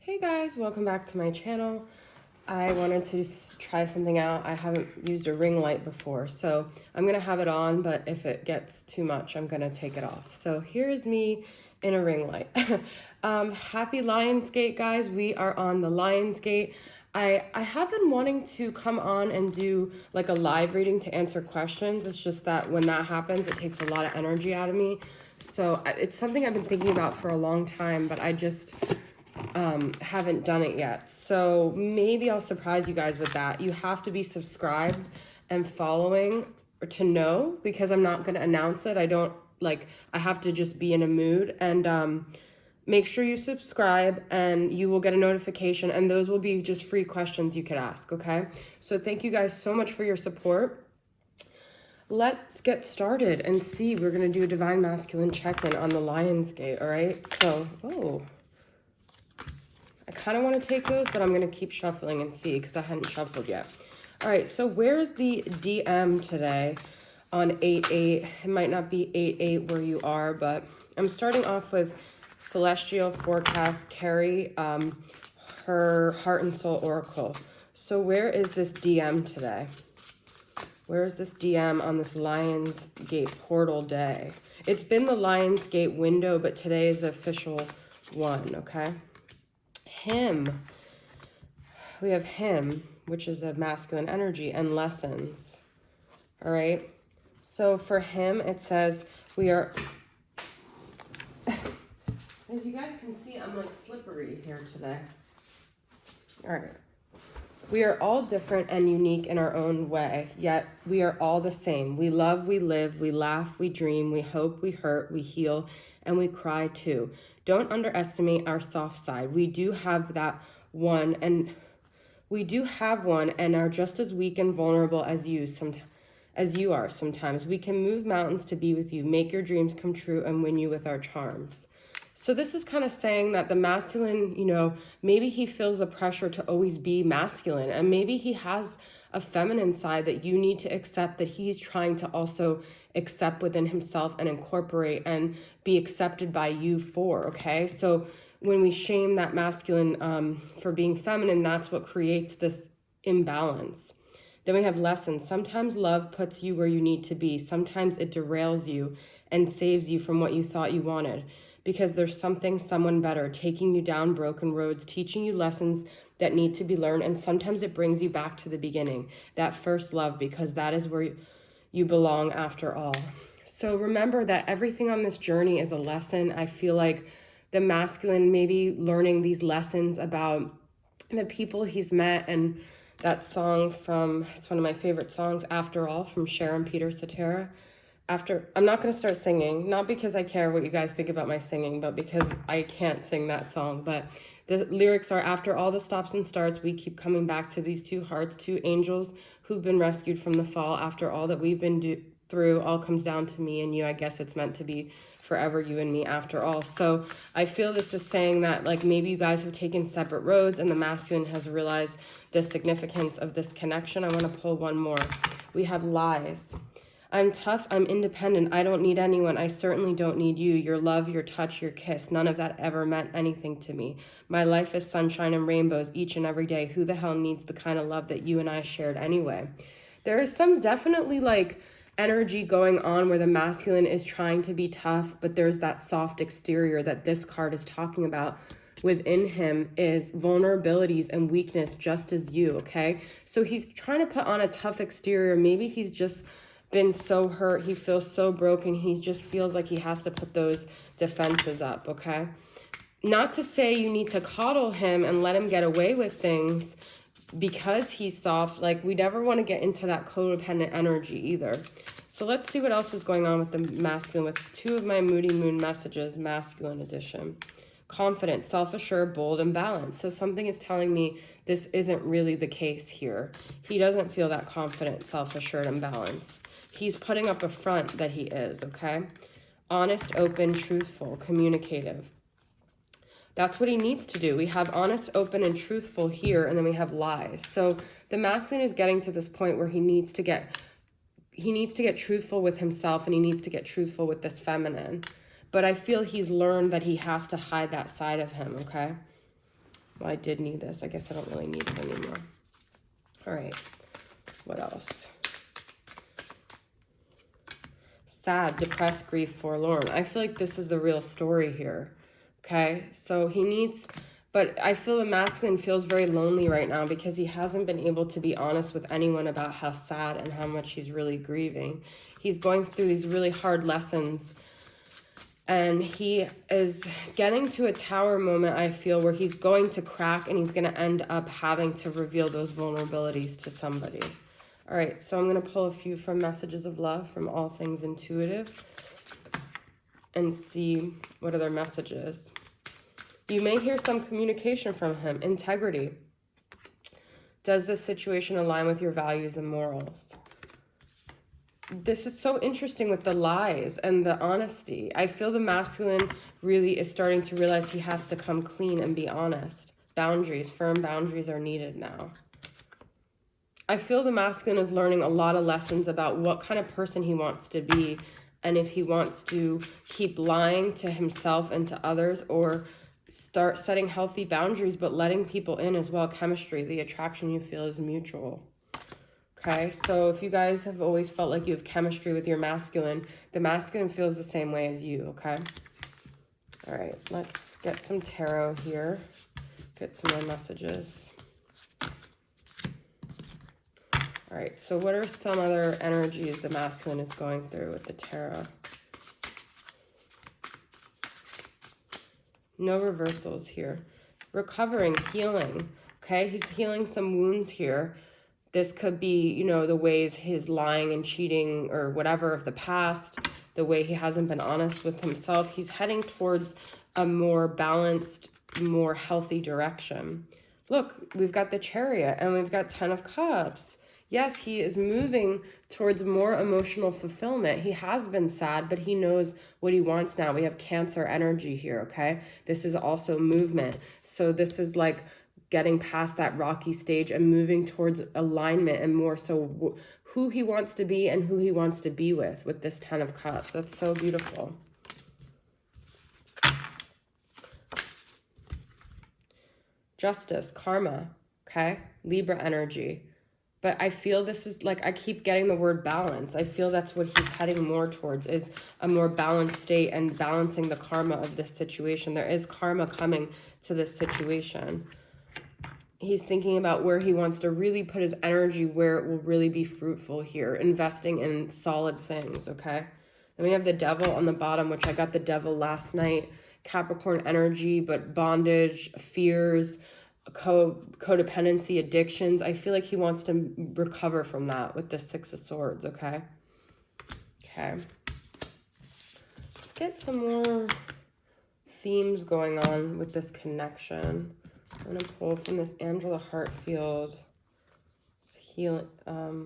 Hey guys, welcome back to my channel. I wanted to try something out. I haven't used a ring light before, so I'm gonna have it on, but if it gets too much, I'm gonna take it off. So here's me in a ring light. Happy Lionsgate, guys. We are on the Lionsgate. I have been wanting to come on and do like a live reading to answer questions. It's just that when that happens, it takes a lot of energy out of me. So it's something I've been thinking about for a long time, but I just haven't done it yet. So maybe I'll surprise you guys with that. You have to be subscribed and following to know, because I'm not going to announce it. I have to just be in a mood, and make sure you subscribe and you will get a notification, and those will be just free questions you could ask. Okay. So thank you guys so much for your support. Let's get started and see. We're going to do a divine masculine check-in on the Lionsgate. All right. So, I kind of want to take those, but I'm going to keep shuffling and see because I hadn't shuffled yet. All right, so where's the DM today on 8-8? It might not be 8-8 where you are, but I'm starting off with Celestial Forecast Carrie, her Heart and Soul Oracle. So where is this DM today? Where is this DM on this Lionsgate portal day? It's been the Lionsgate window, but today is the official one, okay? Him. We have him, which is a masculine energy, and lessons. All right. So for him, it says we are, as you guys can see, I'm like slippery here today. All right. We are all different and unique in our own way, yet we are all the same. We love, we live, we laugh, we dream, we hope, we hurt, we heal, and we cry too. Don't underestimate our soft side. We do have that one, and are just as weak and vulnerable as you are sometimes. We can move mountains to be with you, make your dreams come true, and win you with our charms. So this is kind of saying that the masculine, maybe he feels the pressure to always be masculine, and maybe he has a feminine side that you need to accept, that he's trying to also accept within himself and incorporate and be accepted by you for, okay? So when we shame that masculine for being feminine, that's what creates this imbalance. Then we have lessons. Sometimes love puts you where you need to be. Sometimes it derails you and saves you from what you thought you wanted, because there's someone better taking you down broken roads, teaching you lessons that need to be learned. And sometimes it brings you back to the beginning, that first love, because that is where you belong after all. So remember that everything on this journey is a lesson. I feel like the masculine maybe learning these lessons about the people he's met, and that song it's one of my favorite songs, After All, from Sharon Peter Cetera. I'm not going to start singing, not because I care what you guys think about my singing, but because I can't sing that song. But the lyrics are, after all the stops and starts, we keep coming back to these two hearts, two angels who've been rescued from the fall. After all that we've been through, all comes down to me and you. I guess it's meant to be forever, you and me, after all. So I feel this is saying that, like, maybe you guys have taken separate roads and the masculine has realized the significance of this connection. I want to pull one more. We have lies. I'm tough, I'm independent, I don't need anyone, I certainly don't need you. Your love, your touch, your kiss, none of that ever meant anything to me. My life is sunshine and rainbows each and every day. Who the hell needs the kind of love that you and I shared anyway? There is some definitely like energy going on where the masculine is trying to be tough, but there's that soft exterior that this card is talking about. Within him is vulnerabilities and weakness, just as you, okay? So he's trying to put on a tough exterior. Maybe he's just been so hurt, he feels so broken, he just feels like he has to put those defenses up, okay? Not to say you need to coddle him and let him get away with things because he's soft. Like, we never want to get into that codependent energy either. So let's see what else is going on with the masculine with two of my Moody Moon messages, masculine edition. Confident, self-assured, bold, and balanced. So something is telling me this isn't really the case here. He doesn't feel that confident, self-assured, and balanced. He's putting up a front that he is, okay? Honest, open, truthful, communicative. That's what he needs to do. We have honest, open, and truthful here, and then we have lies. So the masculine is getting to this point where he needs to get truthful with himself, and he needs to get truthful with this feminine. But I feel he's learned that he has to hide that side of him, okay? Well, I did need this. I guess I don't really need it anymore. All right. What else? Sad, depressed, grief, forlorn. I feel like this is the real story here. Okay? So he needs... But I feel the masculine feels very lonely right now because he hasn't been able to be honest with anyone about how sad and how much he's really grieving. He's going through these really hard lessons. And he is getting to a tower moment, I feel, where he's going to crack and he's going to end up having to reveal those vulnerabilities to somebody. All right, so I'm going to pull a few from Messages of Love from All Things Intuitive and see what other messages. You may hear some communication from him. Integrity. Does this situation align with your values and morals? This is so interesting with the lies and the honesty. I feel the masculine really is starting to realize he has to come clean and be honest. Boundaries, firm boundaries are needed now. I feel the masculine is learning a lot of lessons about what kind of person he wants to be and if he wants to keep lying to himself and to others or start setting healthy boundaries but letting people in as well. Chemistry, the attraction you feel is mutual. Okay, so if you guys have always felt like you have chemistry with your masculine, the masculine feels the same way as you, okay? All right, let's get some tarot here. Get some more messages. All right, so what are some other energies the masculine is going through with the tarot? No reversals here. Recovering, healing, okay? He's healing some wounds here. This could be, you know, the ways his lying and cheating or whatever of the past, the way he hasn't been honest with himself. He's heading towards a more balanced, more healthy direction. Look, we've got the Chariot and we've got 10 of Cups. Yes, he is moving towards more emotional fulfillment. He has been sad, but he knows what he wants now. We have Cancer energy here, okay? This is also movement. So this is like getting past that rocky stage and moving towards alignment and more so who he wants to be and who he wants to be with this 10 of Cups. That's so beautiful. Justice, karma, okay? Libra energy. But I feel this is like, I keep getting the word balance. I feel that's what he's heading more towards, is a more balanced state and balancing the karma of this situation. There is karma coming to this situation. He's thinking about where he wants to really put his energy, where it will really be fruitful here, investing in solid things, okay? Then we have the Devil on the bottom, which I got the Devil last night. Capricorn energy, but bondage, fears, codependency, addictions. I feel like he wants to recover from that with the 6 of Swords, okay? Okay. Let's get some more themes going on with this connection. I'm going to pull from this Angela Hartfield healing,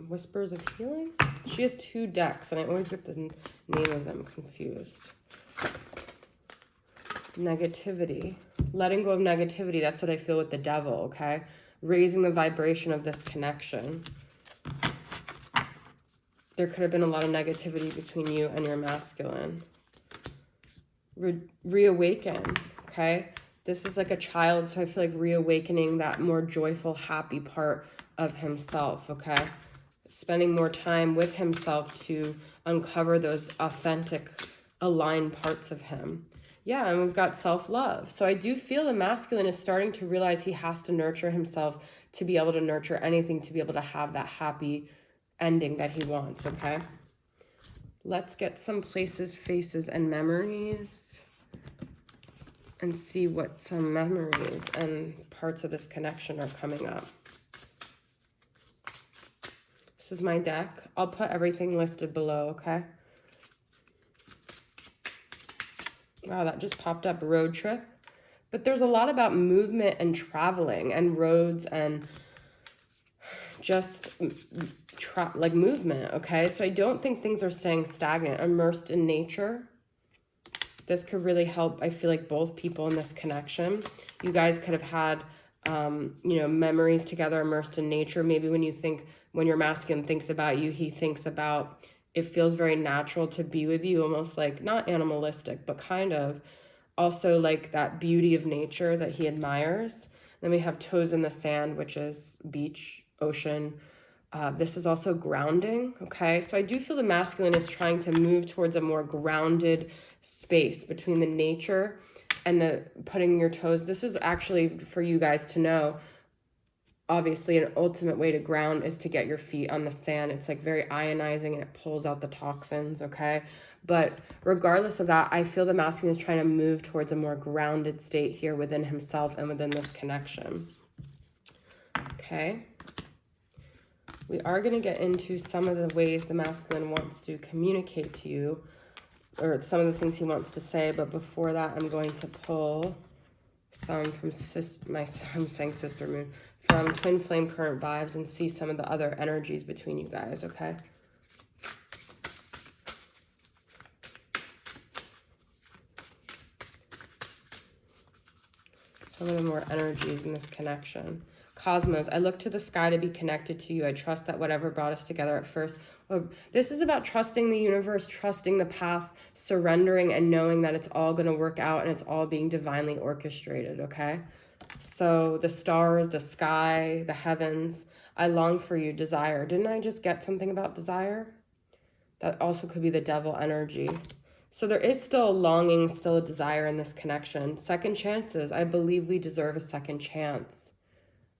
Whispers of Healing. She has 2 decks, and I always get the name of them confused. Negativity. Letting go of negativity. That's what I feel with the Devil, okay? Raising the vibration of this connection. There could have been a lot of negativity between you and your masculine. Reawaken, okay? This is like a child, so I feel like reawakening that more joyful, happy part of himself, okay? Spending more time with himself to uncover those authentic, aligned parts of him. Yeah, and we've got self-love. So I do feel the masculine is starting to realize he has to nurture himself to be able to nurture anything, to be able to have that happy ending that he wants, okay? Let's get some places, faces, and memories and see what some memories and parts of this connection are coming up. This is my deck. I'll put everything listed below, okay? Wow, that just popped up, road trip. But there's a lot about movement and traveling and roads and just like movement, okay? So I don't think things are staying stagnant. Immersed in nature. This could really help, I feel like, both people in this connection. You guys could have had, you know, memories together, immersed in nature. Maybe when your masculine thinks about you, he thinks about, it feels very natural to be with you, almost like, not animalistic, but kind of also like that beauty of nature that he admires. Then we have toes in the sand, which is beach, ocean. This is also grounding, okay? So I do feel the masculine is trying to move towards a more grounded space between the nature and the putting your toes. This is actually for you guys to know. Obviously, an ultimate way to ground is to get your feet on the sand. It's like very ionizing and it pulls out the toxins, okay? But regardless of that, I feel the masculine is trying to move towards a more grounded state here within himself and within this connection. Okay. We are going to get into some of the ways the masculine wants to communicate to you, or some of the things he wants to say. But before that, I'm going to pull some from I'm saying Sister Moon, from Twin Flame Current Vibes, and see some of the other energies between you guys, okay? Some of the more energies in this connection. Cosmos, I look to the sky to be connected to you. I trust that whatever brought us together at first. Well, this is about trusting the universe, trusting the path, surrendering, and knowing that it's all going to work out and it's all being divinely orchestrated, okay? So the stars, the sky, the heavens, I long for you, desire. Didn't I just get something about desire? That also could be the devil energy. So there is still a longing, still a desire in this connection. Second chances, I believe we deserve a second chance.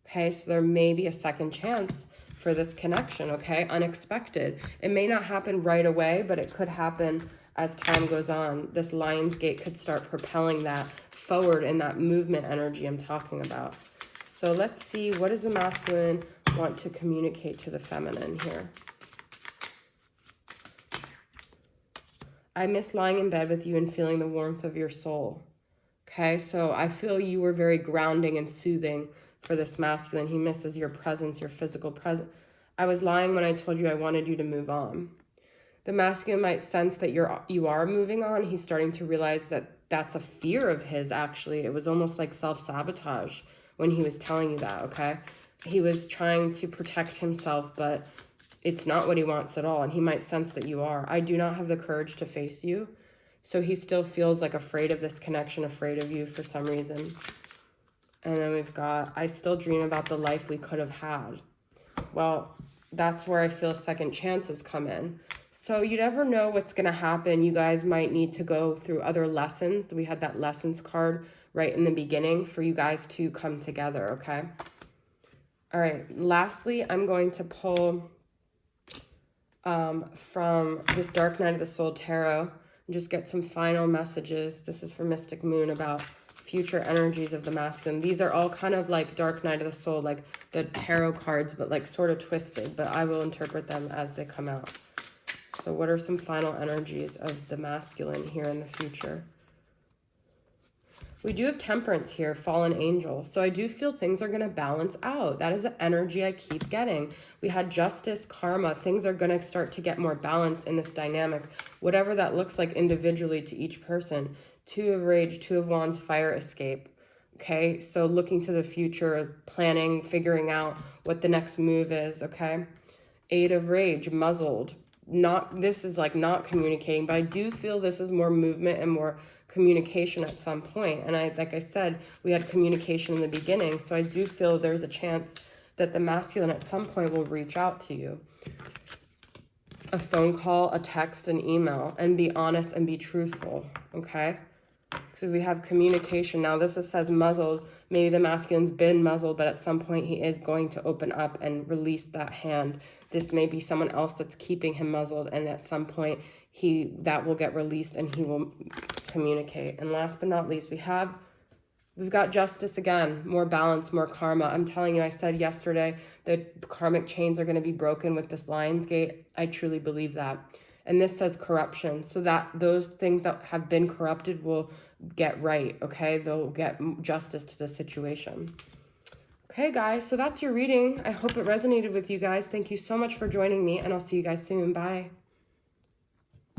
Okay, so there may be a second chance for this connection, okay? Unexpected. It may not happen right away, but it could happen as time goes on. This Lion's Gate could start propelling that forward in that movement energy I'm talking about. So let's see, what does the masculine want to communicate to the feminine here? I miss lying in bed with you and feeling the warmth of your soul. Okay, so I feel you were very grounding and soothing for this masculine. He misses your presence, your physical presence. I was lying when I told you I wanted you to move on. The masculine might sense that you are moving on. He's starting to realize that that's a fear of his, actually. It was almost like self-sabotage when he was telling you that, okay? He was trying to protect himself, but it's not what he wants at all, and he might sense that you are. I do not have the courage to face you, so he still feels like afraid of this connection, afraid of you for some reason. And then we've got, I still dream about the life we could have had. Well, that's where I feel second chances come in. So you never know what's going to happen. You guys might need to go through other lessons. We had that lessons card right in the beginning for you guys to come together, okay? All right, lastly, I'm going to pull from this Dark Night of the Soul Tarot and just get some final messages. This is for Mystic Moon about future energies of the masculine. These are all kind of like Dark Night of the Soul, like the tarot cards, but like sort of twisted, but I will interpret them as they come out. So what are some final energies of the masculine here in the future? We do have Temperance here, Fallen Angel. So I do feel things are going to balance out. That is an energy I keep getting. We had Justice, Karma. Things are going to start to get more balance in this dynamic, whatever that looks like individually to each person. Two of Rage, Two of Wands, Fire, Escape. Okay, so looking to the future, planning, figuring out what the next move is, okay? Eight of Rage, Muzzled. This is like not communicating, but I do feel this is more movement and more communication at some point. And like I said, we had communication in the beginning, so I do feel there's a chance that the masculine at some point will reach out to you. A phone call, a text, an email, and be honest and be truthful, okay? So we have communication. Now this says muzzled. Maybe the masculine's been muzzled, but at some point he is going to open up and release that hand. This may be someone else that's keeping him muzzled, and at some point that will get released and he will communicate. And last but not least, we've got Justice again, more balance, more karma. I'm telling you, I said yesterday that karmic chains are going to be broken with this Lion's Gate. I truly believe that. And this says corruption, so that those things that have been corrupted will get right, okay? They'll get justice to the situation. Okay, guys, so that's your reading. I hope it resonated with you guys. Thank you so much for joining me, and I'll see you guys soon. Bye.